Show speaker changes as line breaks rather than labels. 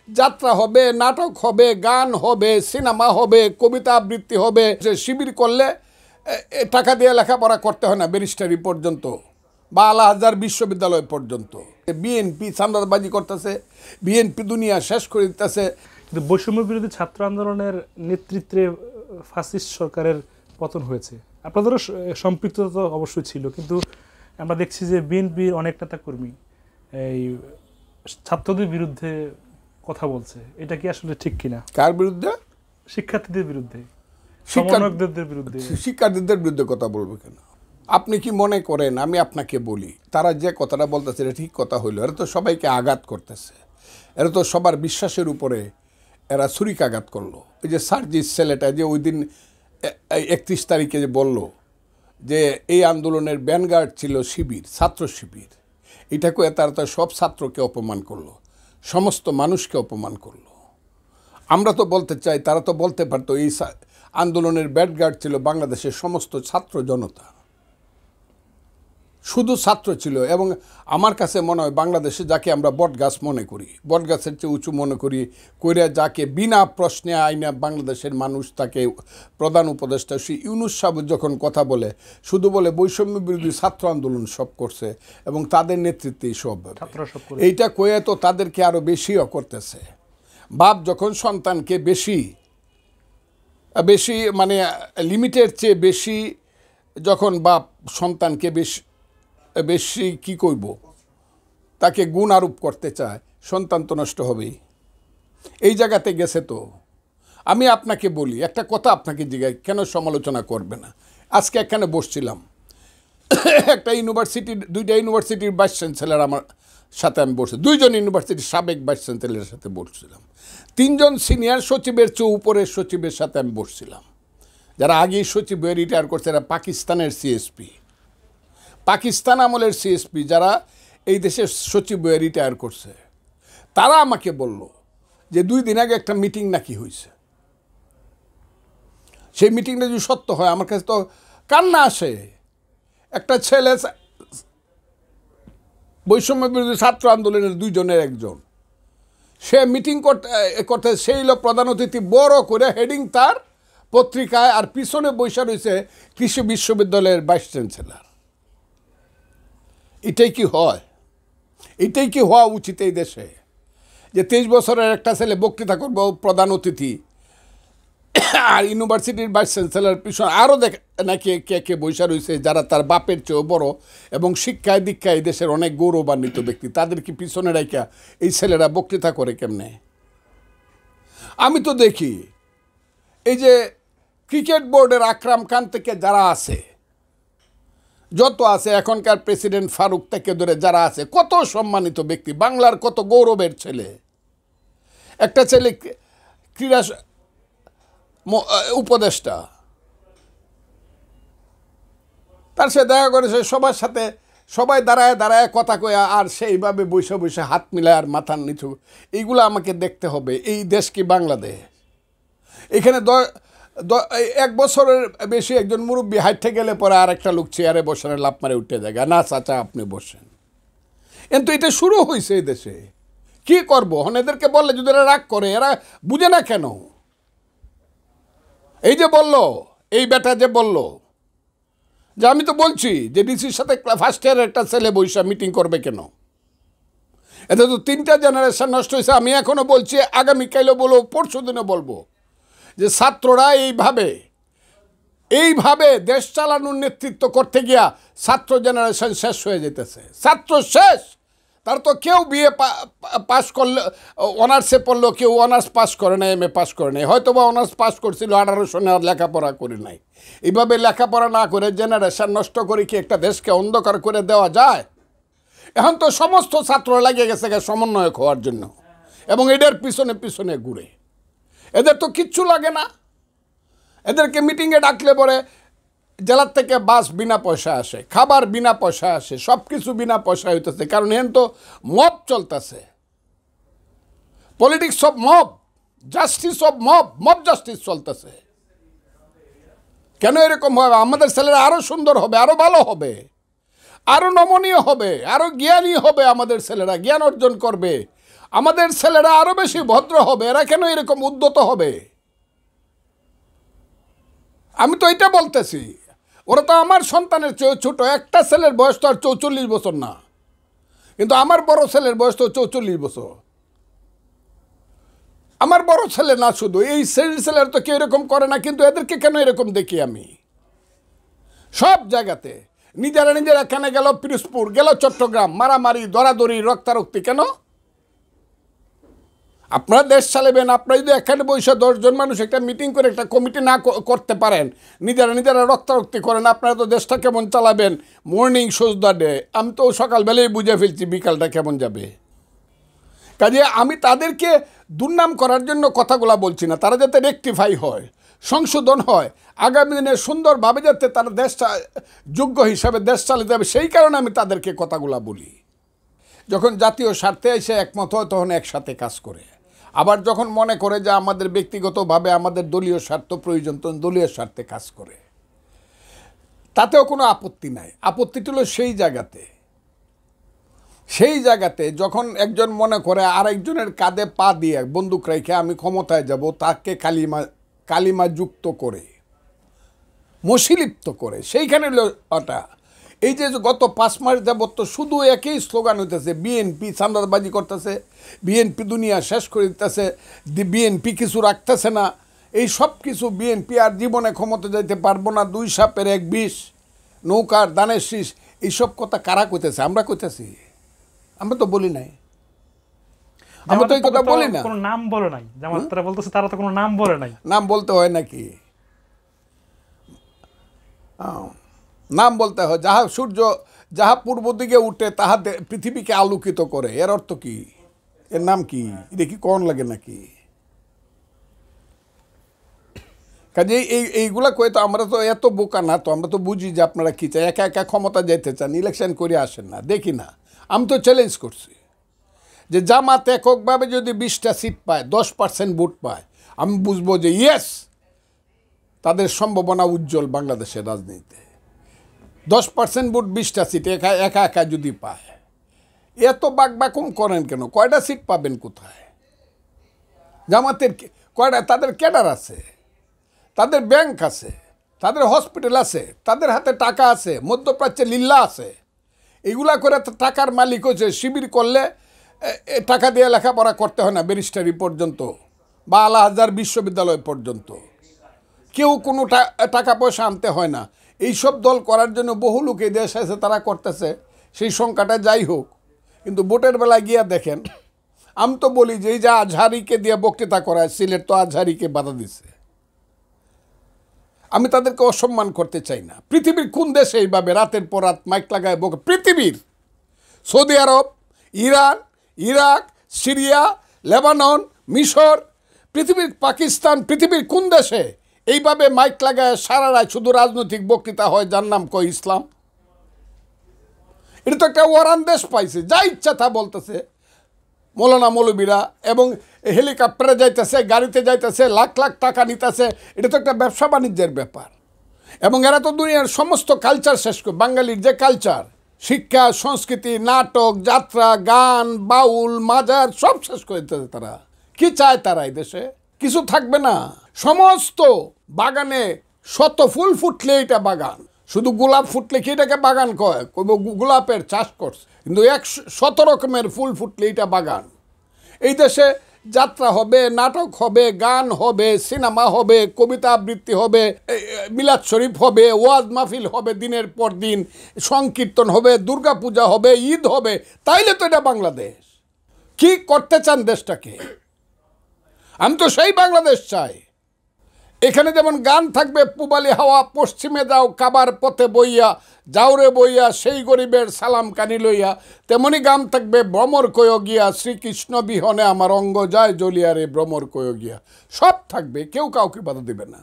যাত্রা হবে, নাটক হবে, গান হবে, সিনেমা হবে, কবিতা আবৃত্তি হবে। শিবির করলে টাকা দিয়ে লেখাপড়া করতে হয় না, ব্যারিস্টারি পর্যন্ত বা আল আজহার বিশ্ববিদ্যালয় পর্যন্ত। বিএনপি চাঁদাবাজি করতেছে, বিএনপি দুনিয়া শেষ করে দিতেছে।
কিন্তু বৈষম্য বিরোধী ছাত্র আন্দোলনের নেতৃত্বে ফ্যাসিস্ট সরকারের পতন হয়েছে, আপনাদেরও সম্পৃক্ততা তো অবশ্যই ছিল, কিন্তু আমরা দেখছি যে বিএনপির অনেক নেতাকর্মী এই ছাত্রদের বিরুদ্ধে কথা বলছে। এটা কি আসলে ঠিক কিনা?
কার বিরুদ্ধে?
শিক্ষার্থীদের বিরুদ্ধে, সমন্বয়কদের বিরুদ্ধে।
শিক্ষার্থীদের বিরুদ্ধে কথা বলবে কেন? আপনি কি মনে করেন আমি আপনাকে বলি, তারা যে কথাটা বলতেছে এটা ঠিক কথা হইলো? এরা তো সবাইকে আঘাত করতেছে, এরা তো সবার বিশ্বাসের উপরে এরা ছুরিকাঘাত করলো। এই যে সার্জিস ছেলেটা যে ওই দিন 31 তারিখে যে বলল যে এই আন্দোলনের ব্যানগার্ড ছিল শিবির, ছাত্র শিবির, এটাকে তারা তো সব ছাত্রকে অপমান করলো, সমস্ত মানুষকে অপমান করলো। আমরা তো বলতে চাই, তারা তো বলতে পারতো এই আন্দোলনের ব্যানগার্ড ছিল বাংলাদেশের সমস্ত ছাত্র জনতা, শুধু ছাত্র ছিল। এবং আমার কাছে মনে হয় বাংলাদেশে যাকে আমরা বটগাছ মনে করি, বটগাছের চেয়ে উঁচু মনে করি, কইরা যাকে বিনা প্রশ্নে আইনা বাংলাদেশের মানুষ তাকে প্রধান উপদেষ্টা ইউনূস সাহেব যখন কথা বলে, শুধু বলে বৈষম্য বিরোধী ছাত্র আন্দোলন সব করছে এবং তাদের নেতৃত্বেই সব, এইটা কয়ে তো তাদেরকে আরও বেশিও করতেছে। বাপ যখন সন্তানকে বেশি বেশি মানে লিমিটের চেয়ে বেশি যখন বাপ সন্তানকে বেশি কি করব, তাকে গুণ আরোপ করতে চায়, সন্তান তো নষ্ট হবেই। এই জায়গাতে গেছে। তো আমি আপনাকে বলি একটা কথা, আপনাকে জিজ্ঞাসা কেন সমালোচনা করবে না? আজকে এখানে বসছিলাম, একটা ইউনিভার্সিটির, দুইটা ইউনিভার্সিটির ভাইস চ্যান্সেলর আমার সাথে আমি বসছি, দুইজন ইউনিভার্সিটির সাবেক ভাইস চ্যান্সেলরের সাথে বসছিলাম, তিনজন সিনিয়র সচিবের চেয়ে উপরের সচিবের সাথে আমি বসছিলাম, যারা আগেই সচিব হয়ে রিটায়ার করছে, এরা পাকিস্তানের সিএসপি, পাকিস্তান আমলের সিএসপি, যারা এই দেশের সচিব হয়ে রিটায়ার করছে। তারা আমাকে বলল যে 2 দিন আগে একটা মিটিং নাকি হয়েছে, সেই মিটিংটা যদি সত্য হয় আমার কাছে তো কান্না আসে। একটা ছেলে বৈষম্য বিরোধী ছাত্র আন্দোলনের 2 জনের একজন, সে মিটিং করতে সেই হলো প্রধান অতিথি, বড় করে হেডিং তার পত্রিকায়, আর পিছনে বৈশা রয়েছে কৃষি বিশ্ববিদ্যালয়ের ভাইস চ্যান্সেলর। এটাই কি হয়? এটাই কি হওয়া উচিত এই দেশে? যে 23 বছরের একটা ছেলে বক্তৃতা করব প্রধান অতিথি, আর ইউনিভার্সিটির ভাইস চ্যান্সেলর পিছনে আরও নাকি কে বৈশা রয়েছে যারা তার বাপের চেয়েও বড় এবং শিক্ষায় দীক্ষায় এই দেশের অনেক গৌরবান্বিত ব্যক্তি, তাদের কি পিছনে রেখা এই ছেলেরা বক্তৃতা করে কেমনে? আমি তো দেখি এই যে ক্রিকেট বোর্ডের আকরাম খান থেকে যারা আছে, যত আছে এখনকার প্রেসিডেন্ট ফারুক থেকে ধরে যারা আছে, কত সম্মানিত ব্যক্তি, বাংলার কত গৌরবের ছেলে। একটা ছেলে ক্রীড়া উপদেষ্টা, তার সাথে দেখা করেছে, সবার সাথে সবাই দাঁড়ায় দাঁড়ায় কথা কয়া, আর সেইভাবে বসে বসে হাত মিলায় আর মাথার নিচু। এইগুলো আমাকে দেখতে হবে। এই দেশ কি বাংলাদেশ? এখানে 1 বছরের বেশি একজন মুরব্বী হাঁটতে গেলে পরে আর একটা লোক চেয়ারে বসার লাভ মারে উঠে যায়, না চাচা আপনি বসেন। কিন্তু এটা শুরু হয়েছে এই দেশে। কি করবো? এদেরকে বললে যদি এরা রাগ করে, এরা বুঝে না কেন? এই যে বলল, এই বেটা যে বলল যে আমি তো বলছি যে ডিসির সাথে ফার্স্ট ইয়ারের একটা ছেলে বৈশা মিটিং করবে কেন? এতে তো 3টা জেনারেশন নষ্ট হয়েছে। আমি এখনও বলছি, আগামীকালও বলবো, পরশু দিনে বলবো, যে ছাত্ররা এইভাবে দেশ চালানোর নেতৃত্ব করতে গিয়া ছাত্র জেনারেশন শেষ হয়ে যেতেছে। ছাত্র শেষ। তার তো কেউ বিএ পাস করলে, অনার্সে পড়লো, কেউ অনার্স পাস করে নাই, এমএ পাস করে নাই, হয়তো বা অনার্স পাস করছিল 1800 আর লেখাপড়া করে নাই। এইভাবে লেখাপড়া না করে জেনারেশন নষ্ট করে কি একটা দেশকে অন্ধকার করে দেওয়া যায়? এখন তো সমস্ত ছাত্র লাগিয়ে গেছে সমন্বয়ক হওয়ার জন্য, এবং এদের পিছনে পিছনে ঘুরে। এদের তো কিচ্ছু লাগে না। এদেরকে মিটিংয়ে ডাকলে পরে জেলার থেকে বাস বিনা পয়সা আসে, খাবার বিনা পয়সা আসে, সব কিছু বিনা পয়সা হইতেছে। কারণ এখন তো মব চলতেছে, politics of mob, justice of mob, mob justice চলতেছে। কেন এরকম হবে? আমাদের ছেলেরা আরও সুন্দর হবে, আরও ভালো হবে, আরও নমনীয় হবে, আরও জ্ঞানী হবে। আমাদের ছেলেরা জ্ঞান অর্জন করবে, আমাদের ছেলেরা আরো বেশি ভদ্র হবে, এরা কেন এরকম উদ্যত হবে? আমি তো এটা বলতেছি, ওরা তো আমার সন্তানের চেয়ে ছোট, একটা ছেলের বয়স তো আর 44 বছর না, কিন্তু আমার বড় ছেলের বয়স তো 44 বছর। আমার বড় ছেলে না শুধু, এই ছেলের তো কেউ এরকম করে না, কিন্তু এদেরকে কেন এরকম দেখি আমি সব জায়গাতে? নিজেরা কেন গেল পিরোজপুর, গেল চট্টগ্রাম, মারামারি, দরাদরি, রক্তারক্তি কেন? আপনারা দেশ চালাবেন, আপনারা যদি এখানে বসে 10 জন মানুষ একটা মিটিং করে একটা কমিটি না করতে পারেন, নিজেরা রক্তারক্তি করেন, আপনারা তো দেশটা কেমন চালাবেন? Morning shows the day. আমি তো সকালবেলায় বুঝে ফেলছি বিকালটা কেমন যাবে। কাজে আমি তাদেরকে দুর্নাম করার জন্য কথাগুলো বলছি না, তারা যাতে রেকটিফাই হয়, সংশোধন হয়, আগামী দিনে সুন্দরভাবে যাতে তারা দেশটা যোগ্য হিসাবে দেশ চালাতে হবে, সেই কারণে আমি তাদেরকে কথাগুলো বলি। যখন জাতীয় স্বার্থে এসে একমত হয় তখন একসাথে কাজ করে, আবার যখন মনে করে যে আমাদের ব্যক্তিগতভাবে আমাদের দলীয় স্বার্থ প্রয়োজন তখন দলীয় স্বার্থে কাজ করে, তাতেও কোনো আপত্তি নাই। আপত্তিটা হলো সেই জায়গাতে যখন একজন মনে করে আরেকজনের কাঁধে পা দিয়ে বন্দুক রেখে আমি ক্ষমতায় যাব, তাকে কালিমা যুক্ত করে, মশিলিপ্ত করে, সেইখানে ওটা। এই যে গত 5 মাস যাবত তো শুধু একই স্লোগান হইতেছে, বিএনপি চাঁদাবাজি করতেছে, বিএনপি দুনিয়া শেষ করে দিতেছে, বিএনপি কিছু রাখতেছে না, এই সব কিছু, বিএনপি আর জীবনে ক্ষমতা যাইতে পারবো না, 2 সাপের 1 বিষ, নৌকার দানের শীষ, এইসব কথা কারা কইতেছে? আমরা কইতেছি? আমরা তো বলি নাই, আমরা তো এই কথা বলি না।
কোনো নাম বলে নাই, জামাতরা বলতেছে তারা তো কোনো নাম বলে নাই।
নাম বলতে হয় নাকি? নাম বলতে হয়। সূর্য যাহা পূর্ব দিকে উঠে তাহা পৃথিবীকে আলোকিত করে, এর অর্থ কি? এর নাম কি? এটা কি কোন লাগে নাকি? কাজে এইগুলা কয়ে তো আমরা তো এত বোকা না, তো আমরা তো বুঝি যে আপনারা কি চাই। একা একা ক্ষমতা যেতে চান, ইলেকশন করে আসেন না, দেখি না। আমি তো চ্যালেঞ্জ করছি যে জামাত এককভাবে যদি 20টা সিট পায়, 10% ভোট পায়, আমি বুঝবো যে ইয়েস, তাদের সম্ভাবনা উজ্জ্বল বাংলাদেশের রাজনীতিতে। 10% ভোট, 20টা সিট একা যদি পায়, এত বাকবাকুম করেন কেন? কয়টা সিট পাবেন কোথায়? জামাতের কয়টা? তাদের ক্যাডার আছে, তাদের ব্যাংক আছে, তাদের হসপিটাল আছে, তাদের হাতে টাকা আছে, মধ্যপ্রাচ্যে লিল্লা আছে, এগুলা করে টাকার মালিক হয়েছে। শিবির করলে টাকা দিয়ে লেখাপড়া করতে হয় না, ব্যারিস্টারি পর্যন্ত বা আল আজহার বিশ্ববিদ্যালয় পর্যন্ত, কেউ কোনো টাকা পয়সা আনতে হয় না। এইসব দল করার জন্য বহু লোক এই দেশ আছে, তারা করতেছে, সেই সংখ্যাটা যাই হোক। কিন্তু ভোটের বেলায় গিয়া দেখেন, আমি তো বলি যে এই যে আজহারিকে দিয়ে বক্তৃতা করায়, সিলেট তো আজহারিকে বাধা দিছে। আমি তাদেরকে অসম্মান করতে চাই না। পৃথিবীর কোন দেশে এইভাবে রাতের পর রাত মাইক লাগায় পৃথিবীর সৌদি আরব, ইরান, ইরাক, সিরিয়া, লেবানন, মিশর, পৃথিবীর পাকিস্তান, পৃথিবীর কোন দেশে এইভাবে মাইক লাগায় সারা রাত শুধু রাজনৈতিক বক্তৃতা হয়, যার নাম কয় ইসলাম? এটা তো একটা ওয়ারান দেশ পাইছে, যা ইচ্ছা তা বলতেছে মৌলানা মৌলবীরা, এবং হেলিকপ্টারে যাইতেছে, গাড়িতে যাইতেছে, লাখ লাখ টাকা নিতেছে। এটা তো একটা ব্যবসা বাণিজ্যের ব্যাপার। এবং এরা তো দুনিয়ার সমস্ত কালচার শেষ করে, বাঙালির যে কালচার, শিক্ষা, সংস্কৃতি, নাটক, যাত্রা, গান, বাউল, মাজার সব শেষ করে দিতেছে তারা। কি চায় তারা? এই দেশে কিছু থাকবে না। সমস্ত বাগানে শত ফুল ফুটলে এটা বাগান, শুধু গোলাপ ফুটলে কি এটাকে বাগান কয়? গোলাপের চাষ করছে, কিন্তু 100 রকমের ফুল ফুটলে এটা বাগান। এই দেশে যাত্রা হবে, নাটক হবে, গান হবে, সিনেমা হবে, কবিতা আবৃত্তি হবে, মিলাদ শরীফ হবে, ওয়াজ মাহফিল হবে, দিনের পর দিন সংকীর্তন হবে, দুর্গা পূজা হবে, ঈদ হবে। তাইলে তো এটা বাংলাদেশ। কি করতে চান দেশটাকে? আমি তো সেই বাংলাদেশ চাই। এখানে যেমন গান থাকবে, পুবালি হাওয়া পশ্চিমে যাও কাবার পথে বইয়া, যাওরে বইয়া সেই গরিবের সালাম কানি লইয়া, তেমনি গান থাকবে ভ্রমর কয় গিয়া, শ্রীকৃষ্ণ বিহনে আমার অঙ্গ যায় জ্বলিয়া রে ভ্রমর কয় গিয়া। সব থাকবে, কেউ কাউকে বাধা দেবে না।